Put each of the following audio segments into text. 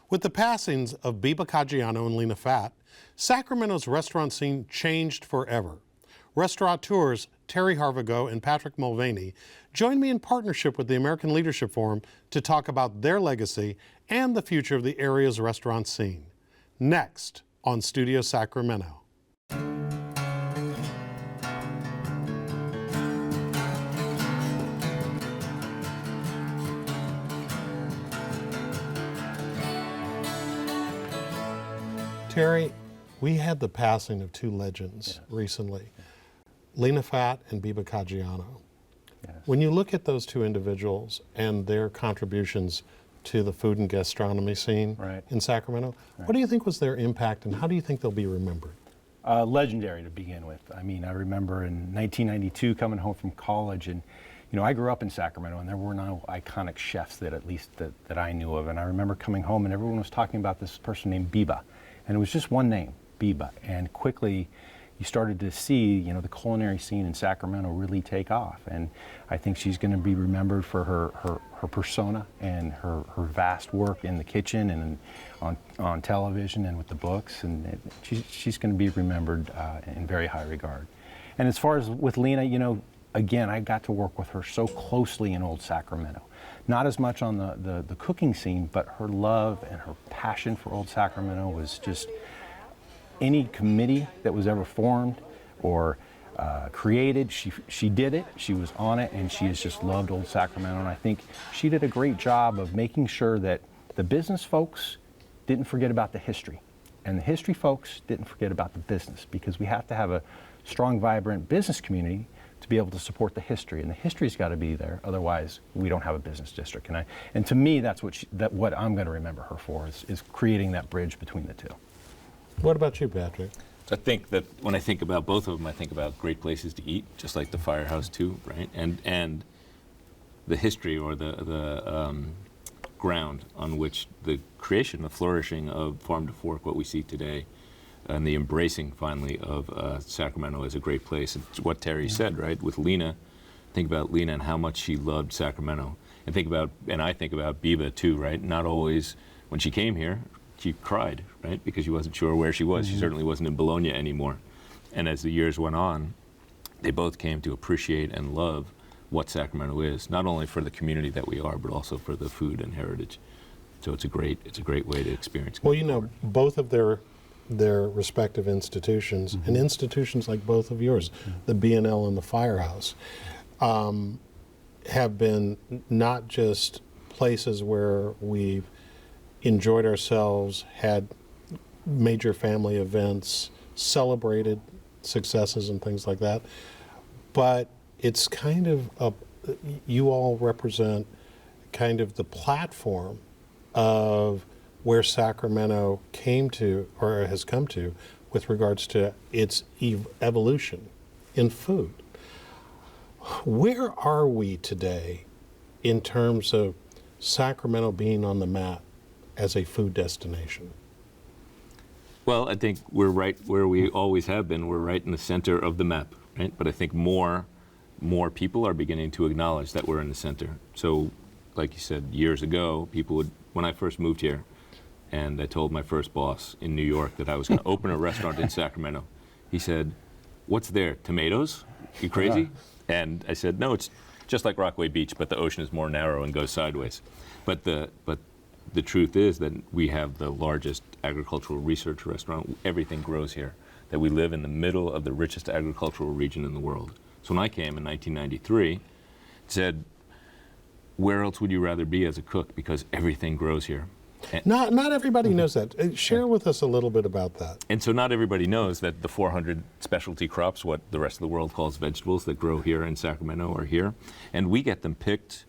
With the passings of Biba Caggiano and Lina Fat, Sacramento's restaurant scene changed forever. Restaurateurs Terry Harvego and Patrick Mulvaney joined me in partnership with the American Leadership Forum to talk about their legacy and the future of the area's restaurant scene. Next on Studio Sacramento. Terry, we had the passing of two legends recently, Lina Fat and Biba Caggiano. Yes. When you look at those two individuals and their contributions to the food and gastronomy scene in Sacramento, what do you think was their impact and how do you think they'll be remembered? Legendary to begin with. I mean, I remember in 1992 coming home from college, and I grew up in Sacramento and there were no iconic chefs that at least that I knew of, and I remember coming home and everyone was talking about this person named Biba. And it was just one name, Biba. And quickly, you started to see, the culinary scene in Sacramento really take off. And I think she's going to be remembered for her persona and her vast work in the kitchen and on television and with the books. And she's going to be remembered in very high regard. And as far as with Lina, again, I got to work with her so closely in Old Sacramento. Not as much on the cooking scene, but her love and her passion for Old Sacramento was just any committee that was ever formed or created, she did it, she was on it, and she has just loved Old Sacramento. And I think she did a great job of making sure that the business folks didn't forget about the history. And the history folks didn't forget about the business, because we have to have a strong, vibrant business community to be able to support the history, and the history's got to be there. Otherwise, we don't have a business district. And to me, that's what I'm going to remember her for is creating that bridge between the two. What about you, Patrick? I think that when I think about both of them, I think about great places to eat, just like the Firehouse too, right? And the history or the ground on which the creation, the flourishing of Farm to Fork, what we see today, and the embracing finally of Sacramento as a great place. It's what Terry said, right? With Lina, think about Lina and how much she loved Sacramento. And I think about Biba too, right? Not always, when she came here, she cried, right? Because she wasn't sure where she was. She certainly wasn't in Bologna anymore. And as the years went on, they both came to appreciate and love what Sacramento is, not only for the community that we are, but also for the food and heritage. So it's a great way to experience. Well, both of their respective institutions, and institutions like both of yours, the B&L and the Firehouse, have been not just places where we've enjoyed ourselves, had major family events, celebrated successes and things like that, but it's kind of you all represent kind of the platform of where Sacramento came to, or has come to, with regards to its evolution in food. Where are we today in terms of Sacramento being on the map as a food destination? Well, I think we're right where we always have been. We're right in the center of the map, right? But I think more people are beginning to acknowledge that we're in the center. So, like you said, years ago, people would, when I first moved here, and I told my first boss in New York that I was going to open a restaurant in Sacramento. He said, "What's there, tomatoes? You crazy?" And I said, "No, it's just like Rockaway Beach, but the ocean is more narrow and goes sideways." But the truth is that we have the largest agricultural research restaurant. Everything grows here. That we live in the middle of the richest agricultural region in the world. So when I came in 1993, it said, "Where else would you rather be as a cook? Because everything grows here." Not everybody knows that. Share with us a little bit about that. And so not everybody knows that the 400 specialty crops, what the rest of the world calls vegetables, that grow here in Sacramento are here. And we get them picked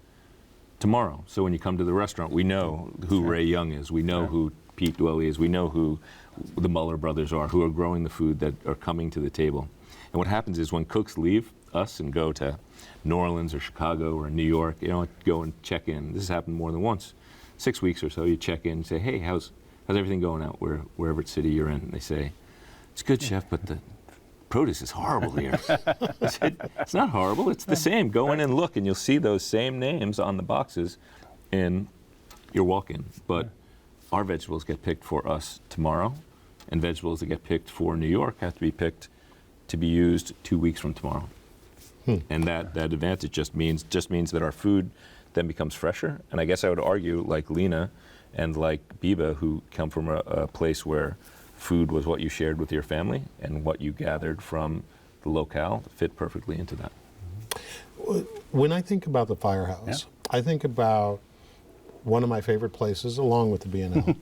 tomorrow. So when you come to the restaurant, we know who Ray Young is. We know who Pete Dwelly is. We know who the Muller brothers are, who are growing the food that are coming to the table. And what happens is when cooks leave us and go to New Orleans or Chicago or New York, go and check in. This has happened more than once. 6 weeks or so, you check in and say, "Hey, how's everything going out wherever city you're in?" And they say, "It's good, chef, but the produce is horrible here." I said, "It's not horrible, it's the same. Go in and look, and you'll see those same names on the boxes in your walk-in." But our vegetables get picked for us tomorrow, and vegetables that get picked for New York have to be picked to be used 2 weeks from tomorrow. And that advantage just means that our food then becomes fresher. And I guess I would argue, like Lina and like Biba, who come from a place where food was what you shared with your family and what you gathered from the locale, fit perfectly into that. When I think about the Firehouse, I think about one of my favorite places, along with the B&L,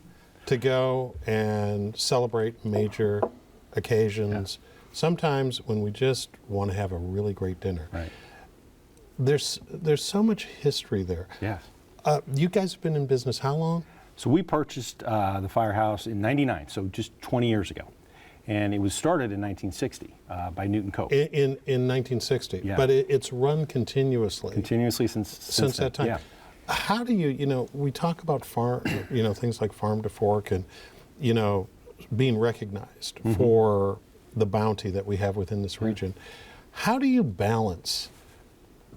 to go and celebrate major occasions. Sometimes when we just want to have a really great dinner. Right. There's so much history there. Yes. You guys have been in business how long? So we purchased the Firehouse in '99, so just 20 years ago. And it was started in 1960 by Newton Cope. In 1960, Yeah. but it's run continuously. Continuously since That time. Yeah. How do you, we talk about farm, things like farm to fork and, being recognized for the bounty that we have within this region. How do you balance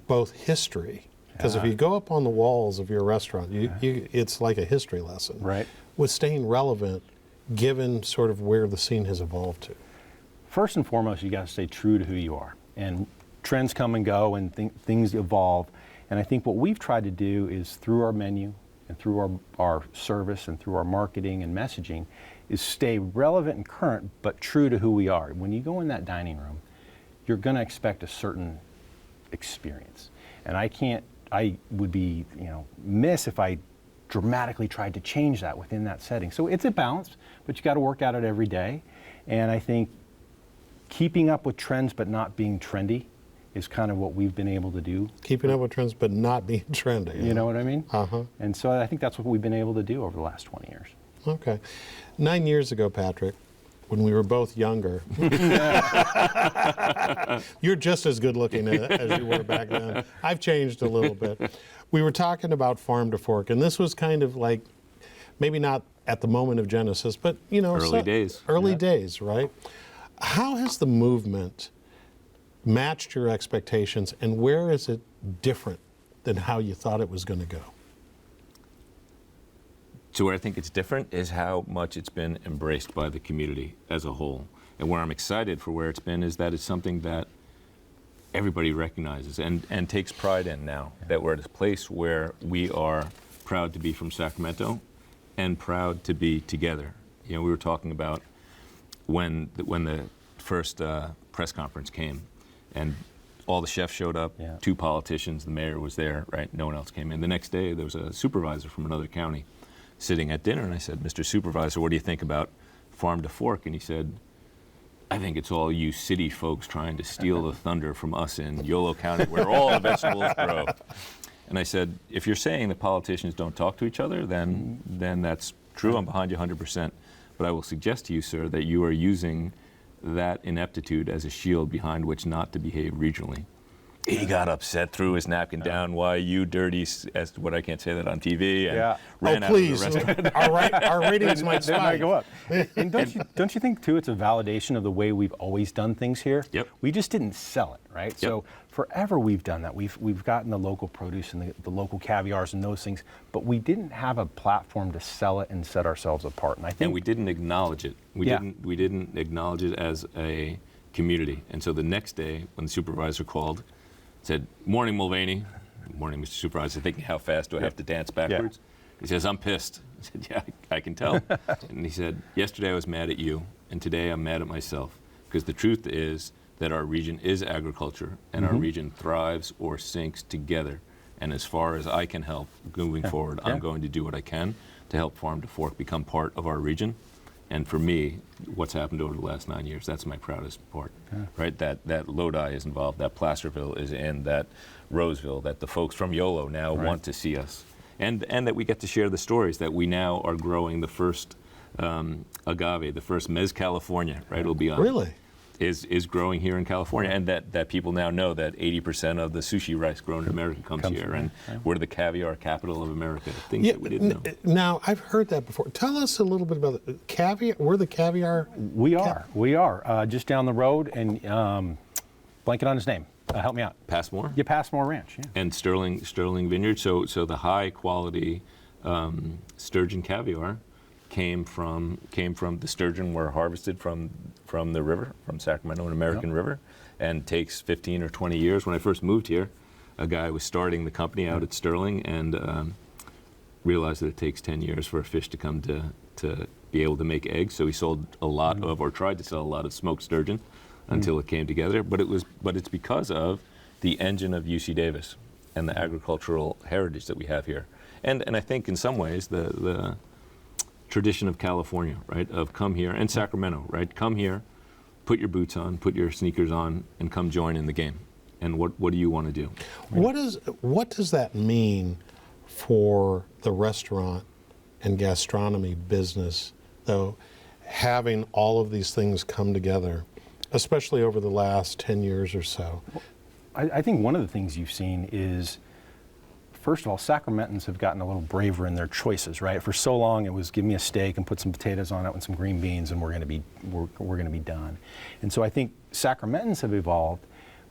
both history? Because if you go up on the walls of your restaurant, it's like a history lesson. Right. With staying relevant, given sort of where the scene has evolved to. First and foremost, you got to stay true to who you are. And trends come and go, and things evolve. And I think what we've tried to do is, through our menu and through our service and through our marketing and messaging, is stay relevant and current, but true to who we are. When you go in that dining room, you're going to expect a certain experience. And I would be, miss if I dramatically tried to change that within that setting. So it's a balance, but you got to work at it every day. And I think keeping up with trends but not being trendy is kind of what we've been able to do. Keeping up with trends but not being trendy. You know what I mean? Uh-huh. And so I think that's what we've been able to do over the last 20 years. Okay. 9 years ago, Patrick, when we were both younger, you're just as good looking as you were back then. I've changed a little bit. We were talking about farm to fork, and this was kind of like, maybe not at the moment of Genesis, but Early days. Early days, right? How has the movement matched your expectations, and where is it different than how you thought it was going to go? So where I think it's different is how much it's been embraced by the community as a whole. And where I'm excited for where it's been is that it's something that everybody recognizes and takes pride in now. That we're at a place where we are proud to be from Sacramento and proud to be together. We were talking about when the first press conference came and all the chefs showed up, 2 politicians, the mayor was there, right? No one else came in. The next day there was a supervisor from another county sitting at dinner, and I said, Mr. Supervisor, what do you think about farm to fork? And he said, I think it's all you city folks trying to steal the thunder from us in Yolo County where all the vegetables grow. And I said, if you're saying that politicians don't talk to each other, then that's true. I'm behind you 100%. But I will suggest to you, sir, that you are using that ineptitude as a shield behind which not to behave regionally. He got upset, threw his napkin down. Why you dirty? As what I can't say that on TV. And ran out of the restaurant. our ratings might They might spike. go up. And don't you think too? It's a validation of the way we've always done things here. Yep. We just didn't sell it, right? Yep. So forever we've done that. We've gotten the local produce and the local caviars and those things, but we didn't have a platform to sell it and set ourselves apart. And I think we didn't acknowledge it. We didn't acknowledge it as a community. And so the next day, when the supervisor called, said, morning, Mulvaney. Morning, Mr. Supervisor. Thinking, how fast do I have to dance backwards? He says, I'm pissed. I said, yeah, I can tell. And he said, yesterday I was mad at you, and today I'm mad at myself. Because the truth is that our region is agriculture, and our region thrives or sinks together. And as far as I can help moving forward, I'm going to do what I can to help Farm to Fork become part of our region. And for me, what's happened over the last 9 years, that's my proudest part, right? That Lodi is involved, that Placerville is in, that Roseville, that the folks from Yolo now want to see us. And that we get to share the stories, that we now are growing the first agave, the first Mez California, right? It'll be on. Really? Is growing here in California, and that people now know that 80% of the sushi rice grown in America comes here, and we're the caviar capital of America. Things that we didn't know. Now, I've heard that before. Tell us a little bit about the caviar. We're the caviar. We are just down the road, and blanking on his name. Help me out. Passmore? Yeah, Passmore Ranch. Yeah. And Sterling Vineyard. So the high quality sturgeon caviar came from the sturgeon were harvested from the river, from Sacramento, an American river, and takes 15 or 20 years. When I first moved here, a guy was starting the company out at Sterling and realized that it takes 10 years for a fish to come to be able to make eggs. So he sold a lot of, or tried to sell a lot of smoked sturgeon until it came together. But it's because of the engine of UC Davis and the agricultural heritage that we have here. And I think in some ways the tradition of California, right, of come here, and Sacramento, right, come here, put your boots on, put your sneakers on, and come join in the game. And what do you want to do? What does that mean for the restaurant and gastronomy business, though, having all of these things come together, especially over the last 10 years or so? I think one of the things you've seen is, first of all, Sacramentans have gotten a little braver in their choices, right? For so long, it was give me a steak and put some potatoes on it and some green beans, and we're going to be done. And so I think Sacramentans have evolved,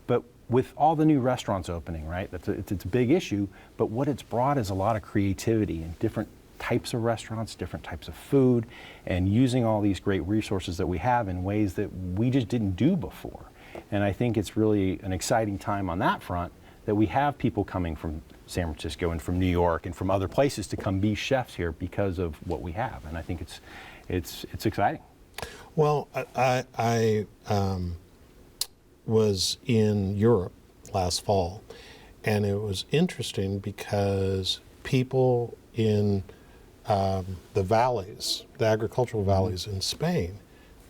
but with all the new restaurants opening, right? It's a big issue, but what it's brought is a lot of creativity and different types of restaurants, different types of food, and using all these great resources that we have in ways that we just didn't do before. And I think it's really an exciting time on that front that we have people coming from San Francisco and from New York and from other places to come be chefs here because of what we have. And I think it's exciting. Well, I was in Europe last fall, and it was interesting because people in the valleys, the agricultural valleys in Spain,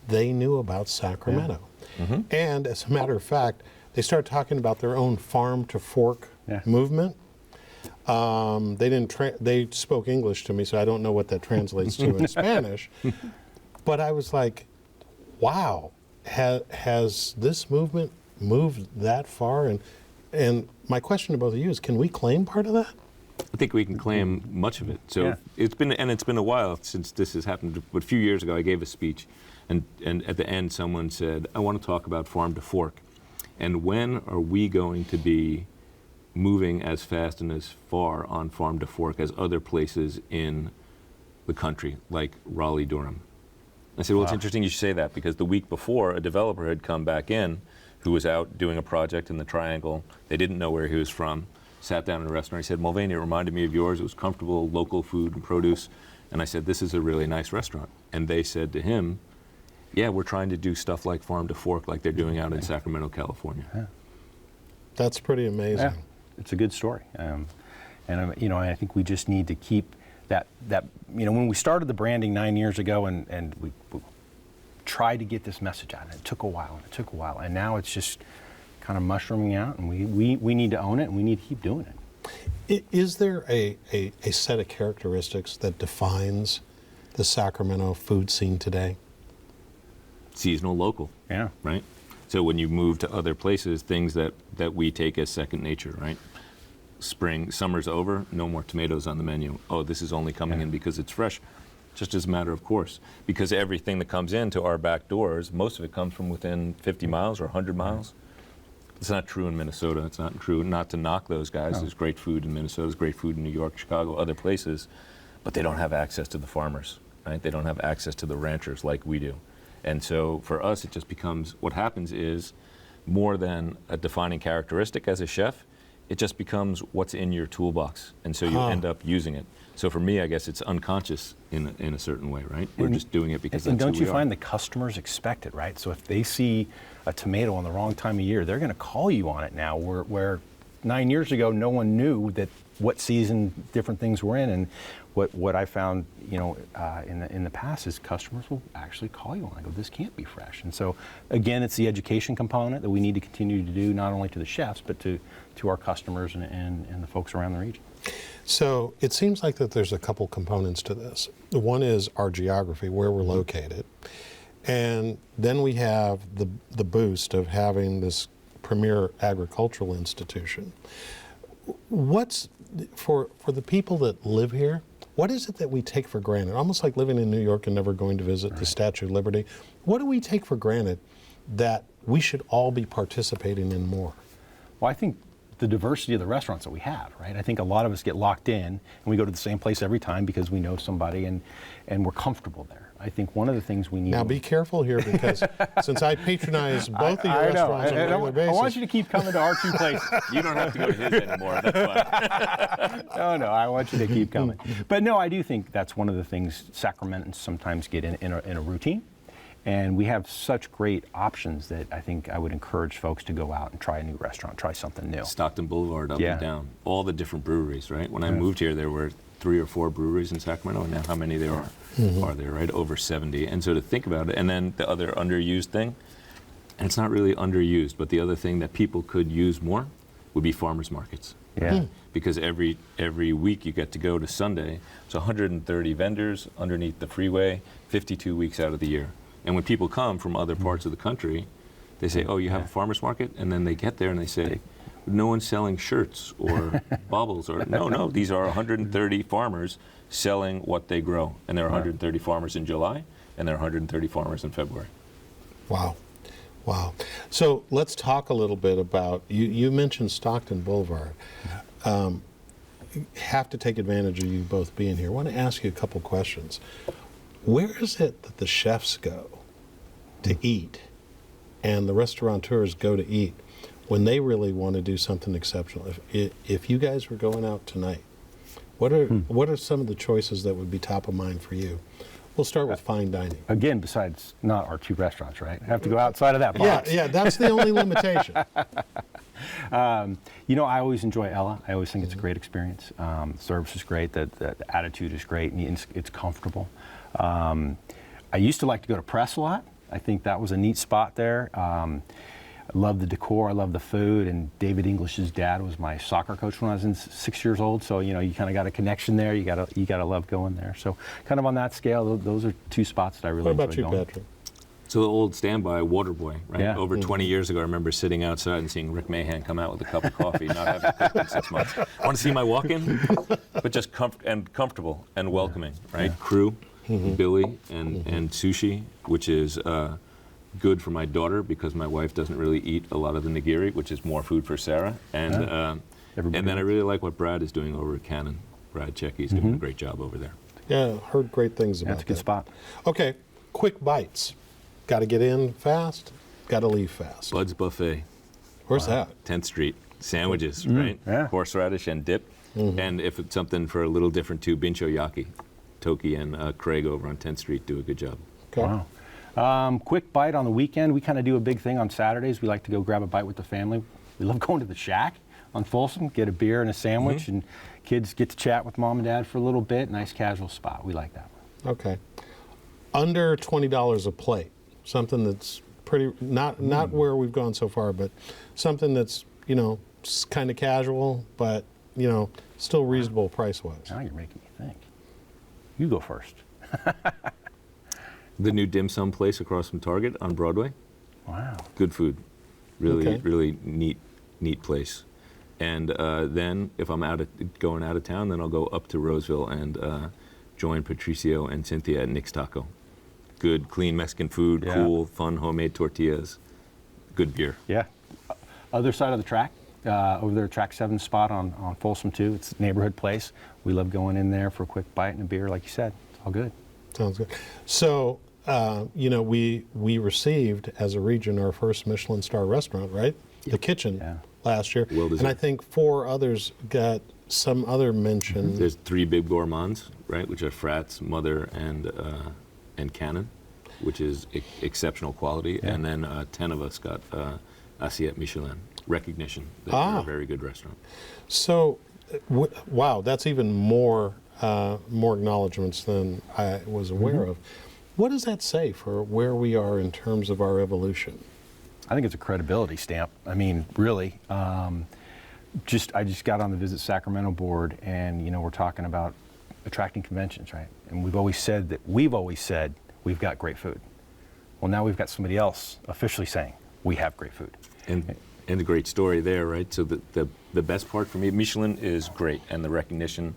they knew about Sacramento. Mm-hmm. And as a matter of fact, they started talking about their own farm to fork movement. They spoke English to me, so I don't know what that translates to in Spanish. But I was like, wow, has this movement moved that far? And my question to both of you is, can we claim part of that? I think we can claim much of it. So it's been a while since this has happened. But a few years ago, I gave a speech, and at the end, someone said, "I want to talk about farm to fork, and when are we going to be moving as fast and as far on farm to fork as other places in the country, like Raleigh-Durham?" I said, "Well, it's interesting you should say that, because the week before, a developer had come back in who was out doing a project in the Triangle. They didn't know where he was from. Sat down in a restaurant. He said, 'Mulvaney, it reminded me of yours. It was comfortable, local food and produce.' And I said, 'This is a really nice restaurant.' And they said to him, 'Yeah, we're trying to do stuff like farm to fork, like they're doing out in Sacramento, California.'" Yeah. That's pretty amazing. Yeah, it's a good story. I think we just need to keep that when we started the branding 9 years ago and we tried to get this message out, and it took a while, and now it's just kind of mushrooming out, and we need to own it, and we need to keep doing it. Is there a set of characteristics that defines the Sacramento food scene today? Seasonal, local. Yeah. Right? So when you move to other places, things that we take as second nature, right? Summer's over, no more tomatoes on the menu. Oh, this is only coming in because it's fresh. Just as a matter of course. Because everything that comes into our back doors, most of it comes from within 50 miles or 100 miles. It's not true in Minnesota. It's not true, not to knock those guys. No. There's great food in Minnesota. There's great food in New York, Chicago, other places. But they don't have access to the farmers, right? They don't have access to the ranchers like we do. And so for us, it just becomes, what happens is, more than a defining characteristic as a chef, it just becomes what's in your toolbox. And so you end up using it. So for me, I guess it's unconscious in a certain way, right? We're just doing it because that's who we are. And don't you find the customers expect it, right? So if they see a tomato on the wrong time of year, they're going to call you on it now, where 9 years ago, no one knew that what season different things were in. And what I found, in the past is customers will actually call you on it. I go, this can't be fresh. And so, again, it's the education component that we need to continue to do, not only to the chefs, but to our customers and the folks around the region. So it seems like that there's a couple components to this. One is our geography, where we're located. And then we have the boost of having this premier agricultural institution. What's, for the people that live here, what is it that we take for granted? Almost like living in New York and never going to visit the Statue of Liberty. What do we take for granted that we should all be participating in more? Well, I think the diversity of the restaurants that we have, right? I think a lot of us get locked in and we go to the same place every time because we know somebody and we're comfortable there. I think one of the things we need... Now be careful here, because since I patronize both of your restaurants on a regular basis... I want you to keep coming to our two places. You don't have to go to his anymore. That's fine. No, I want you to keep coming. But no, I do think that's one of the things Sacramentans sometimes get in a routine. And we have such great options that I think I would encourage folks to go out and try a new restaurant, try something new. Stockton Boulevard, up and down. All the different breweries, right? When I moved here, there were 3 or 4 breweries in Sacramento, and now how many there are there, right? Over 70. And so to think about it, and then the other underused thing, and it's not really underused, but the other thing that people could use more would be farmers markets. Yeah. Because every week you get to go to Sunday. It's 130 vendors underneath the freeway, 52 weeks out of the year. And when people come from other parts of the country, they say, oh, you have a farmer's market? And then they get there and they say, no one's selling shirts or baubles. Or no, these are 130 farmers selling what they grow. And there are 130 farmers in July, and there are 130 farmers in February. Wow. So let's talk a little bit about, you mentioned Stockton Boulevard. Have to take advantage of you both being here. I want to ask you a couple questions. Where is it that the chefs go to eat and the restaurateurs go to eat when they really want to do something exceptional? If you guys were going out tonight, what are some of the choices that would be top of mind for you? We'll start with fine dining. Again, besides not our 2 restaurants, right? Have to go outside of that box. Yeah, that's the only limitation. I always enjoy Ella. I always think it's a great experience. The service is great. The attitude is great. And it's comfortable. I used to like to go to Press a lot. I think that was a neat spot there. I love the decor. I love the food. And David English's dad was my soccer coach when I was 6 years old. So you kind of got a connection there. You gotta love going there. So kind of on that scale, those are 2 spots that I really enjoy going. What about you, Patrick? So the old standby Waterboy, right? Yeah. Over 20 years ago, I remember sitting outside and seeing Rick Mahan come out with a cup of coffee, not having cooked in 6 months. I want to see my walk-in, but just comfortable and welcoming, right? Crew, Billy, and sushi, which is good for my daughter because my wife doesn't really eat a lot of the nigiri, which is more food for Sarah. And then I really like what Brad is doing over at Cannon. Brad Checky's doing a great job over there. Yeah, heard great things about that. That's a good spot. Okay, quick bites. Got to get in fast, got to leave fast. Bud's Buffet. Where's that? 10th Street. Sandwiches, right? Yeah. Horseradish and dip. And if it's something for a little different too, Bincho Yaki. Toki and Craig over on 10th Street do a good job. Okay. Wow. Quick bite on the weekend. We kind of do a big thing on Saturdays. We like to go grab a bite with the family. We love going to the Shack on Folsom, get a beer and a sandwich, and kids get to chat with mom and dad for a little bit. Nice casual spot. We like that one. Okay. Under $20 a plate. Something that's pretty, not where we've gone so far, but something that's, kind of casual, but, still reasonable price-wise. Now you're making me think. You go first. The new dim sum place across from Target on Broadway. Wow. Good food. Really neat place. And then if I'm going out of town, then I'll go up to Roseville and join Patricio and Cynthia at Nick's Taco. Good, clean Mexican food, cool, fun, homemade tortillas, good beer. Yeah. Other side of the track, over there, Track 7 spot on Folsom 2. It's a neighborhood place. We love going in there for a quick bite and a beer, like you said. It's all good. Sounds good. So, we received, as a region, our first Michelin star restaurant, right? Yep. The Kitchen last year. Well deserved. And I think 4 others got some other mention. There's 3 big gourmands, right, which are Frats, Mother, and Cannon, which is exceptional quality. Yeah. And then 10 of us got Assiette Michelin recognition that we're a very good restaurant. So, wow, that's even more acknowledgments than I was aware of. What does that say for where we are in terms of our evolution? I think it's a credibility stamp. I mean, really. I just got on the Visit Sacramento board, and we're talking about attracting conventions, right? And we've always said we've got great food. Well, now we've got somebody else officially saying we have great food. And a great story there, right? So the best part for me, Michelin is great, and the recognition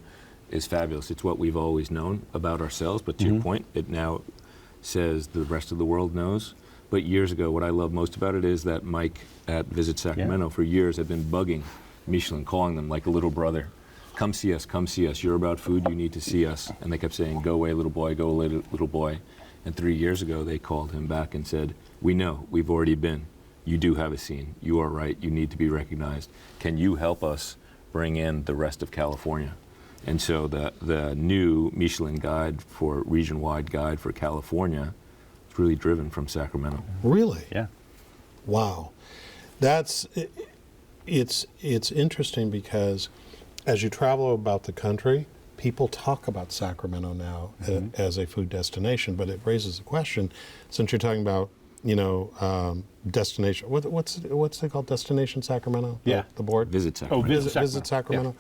is fabulous. It's what we've always known about ourselves, but to your point, it now says the rest of the world knows. But years ago, what I love most about it is that Mike at Visit Sacramento for years had been bugging Michelin, calling them like a little brother. Come see us, come see us. You're about food, you need to see us. And they kept saying, go away, little boy, go away, little boy. And 3 years ago, they called him back and said, we know, we've already been. You do have a scene. You are right. You need to be recognized. Can you help us bring in the rest of California? And so the new Michelin guide for region-wide guide for California is really driven from Sacramento. Really? Yeah. Wow. It's interesting because as you travel about the country, people talk about Sacramento now as a food destination, but it raises the question, since you're talking about, destination, what's it called, Destination Sacramento? Yeah. The board? Visit Sacramento. Visit Sacramento.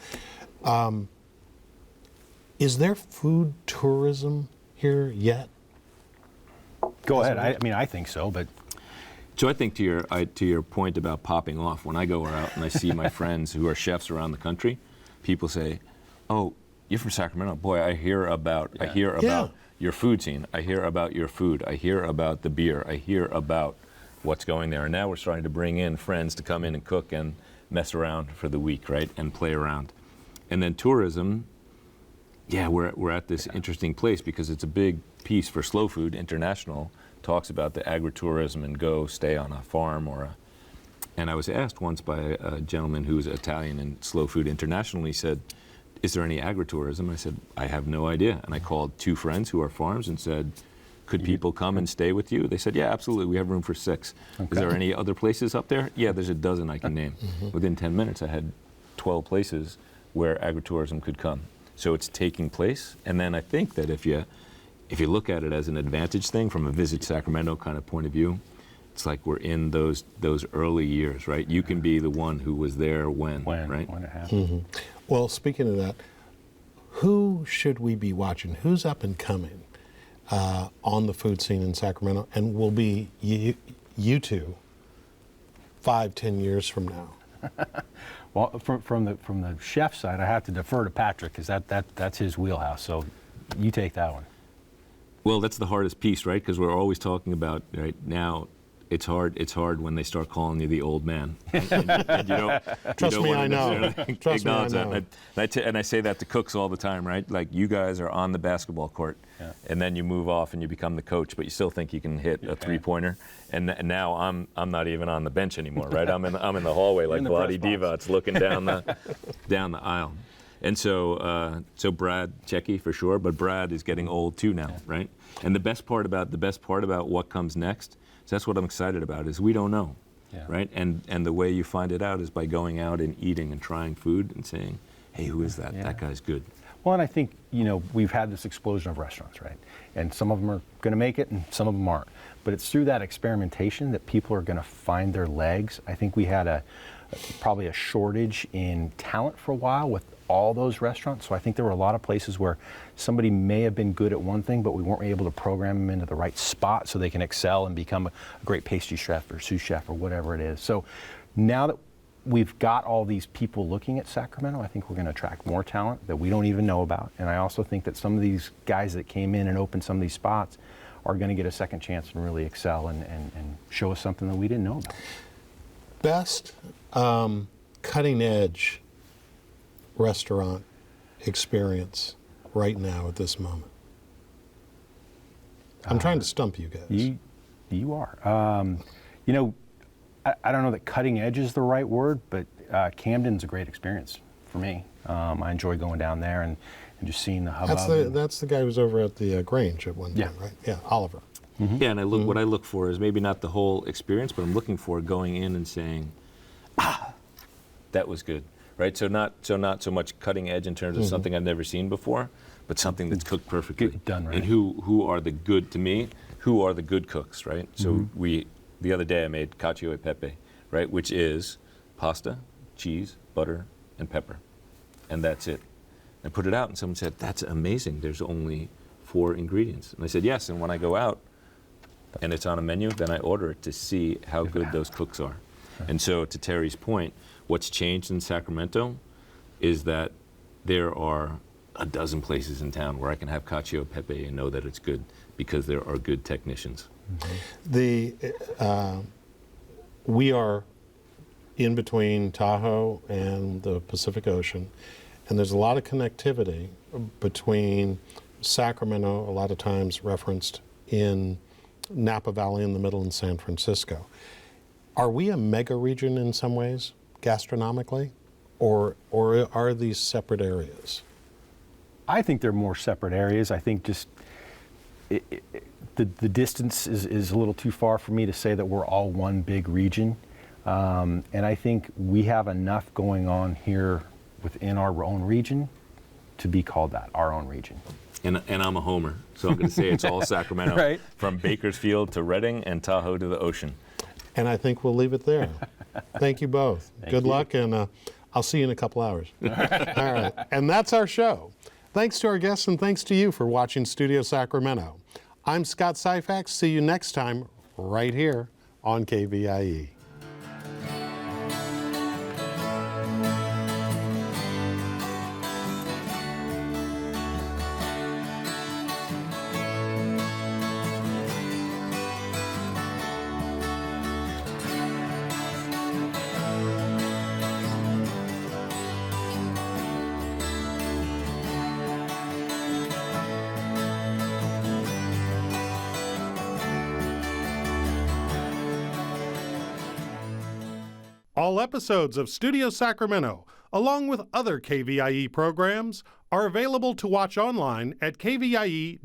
Is there food tourism here yet? Go ahead. I think so, but So I think to your point about popping off, when I go out and I see my friends who are chefs around the country, people say, "Oh, you're from Sacramento. Boy, I hear about your food scene. I hear about your food. I hear about the beer. I hear about what's going there." And now we're starting to bring in friends to come in and cook and mess around for the week, right, and play around. And then tourism, yeah, we're at this interesting place because it's a big piece for Slow Food International. Talks about the agritourism and go stay on a farm and I was asked once by a gentleman who's Italian in Slow Food International. He said, "Is there any agritourism?" I said, "I have no idea." And I called 2 friends who are farms and said, "Could people come and stay with you?" They said, "Yeah, absolutely. We have room for 6. Okay. Is there any other places up there?" "Yeah, there's a dozen I can name." Within 10 minutes, I had 12 places where agritourism could come. So it's taking place. And then I think that if you look at it as an advantage thing from a Visit Sacramento kind of point of view, it's like we're in those early years, right? You can be the one who was there when right? When it happened. Well, speaking of that, who should we be watching? Who's up and coming on the food scene in Sacramento, and will be you two 5-10 years from now? Well, from the chef side, I have to defer to Patrick because that's his wheelhouse. So you take that one. Well, that's the hardest piece, right? Because we're always talking about, right now, it's hard when they start calling you the old man. And you don't, Trust you don't me, want I to know. necessarily Trust me, I acknowledge know. that. And I say that to cooks all the time, right? Like, you guys are on the basketball court, and then you move off and you become the coach, but you still think you can hit a three-pointer. And now I'm not even on the bench anymore, right? I'm in the hallway like Bloody Diva. It's looking down the aisle. And so Brad Checky for sure, but Brad is getting old too now, right? And the best part about what comes next, so that's what I'm excited about, is we don't know, right? And the way you find it out is by going out and eating and trying food and saying, "Hey, who is that? That guy's good." Well, and I think, we've had this explosion of restaurants, right? And some of them are going to make it and some of them aren't. But it's through that experimentation that people are going to find their legs. I think we had probably a shortage in talent for a while with all those restaurants. So I think there were a lot of places where somebody may have been good at one thing, but we weren't able to program them into the right spot so they can excel and become a great pastry chef or sous chef or whatever it is. So now that we've got all these people looking at Sacramento, I think we're going to attract more talent that we don't even know about. And I also think that some of these guys that came in and opened some of these spots are going to get a second chance and really excel and show us something that we didn't know about. Best cutting edge restaurant experience right now at this moment? I'm trying to stump you guys. You are. I don't know that cutting edge is the right word, but Camden's a great experience for me. I enjoy going down there and just seeing the hubbub. That's the guy who's over at the Grange at one time, right? Yeah, Oliver. Yeah, and what I look for is maybe not the whole experience, but I'm looking for going in and saying, that was good, right? So not so much cutting edge in terms of something I've never seen before, but something that's cooked perfectly. Get done right. And who are the good, to me, who are the good cooks, right? So the other day I made cacio e pepe, right? Which is pasta, cheese, butter, and pepper. And that's it. I put it out and someone said, "That's amazing. There's only 4 ingredients." And I said, "Yes, and when I go out and it's on a menu, then I order it to see how good those cooks are." And so to Terry's point, what's changed in Sacramento is that there are a dozen places in town where I can have cacio e pepe and know that it's good because there are good technicians. We are in between Tahoe and the Pacific Ocean, and there's a lot of connectivity between Sacramento, a lot of times referenced in Napa Valley in the middle, and San Francisco. Are we a mega region in some ways, gastronomically, or are these separate areas? I think they're more separate areas. I think just the distance is a little too far for me to say that we're all one big region. And I think we have enough going on here within our own region to be called that, our own region. And I'm a homer, so I'm going to say it's all Sacramento, Right. From Bakersfield to Redding and Tahoe to the ocean. And I think we'll leave it there. Thank you both. Good you. luck, and I'll see you in a couple hours. All right. And that's our show. Thanks to our guests, and thanks to you for watching Studio Sacramento. I'm Scott Syphax. See you next time right here on KVIE. All episodes of Studio Sacramento, along with other KVIE programs, are available to watch online at kvie.org/video.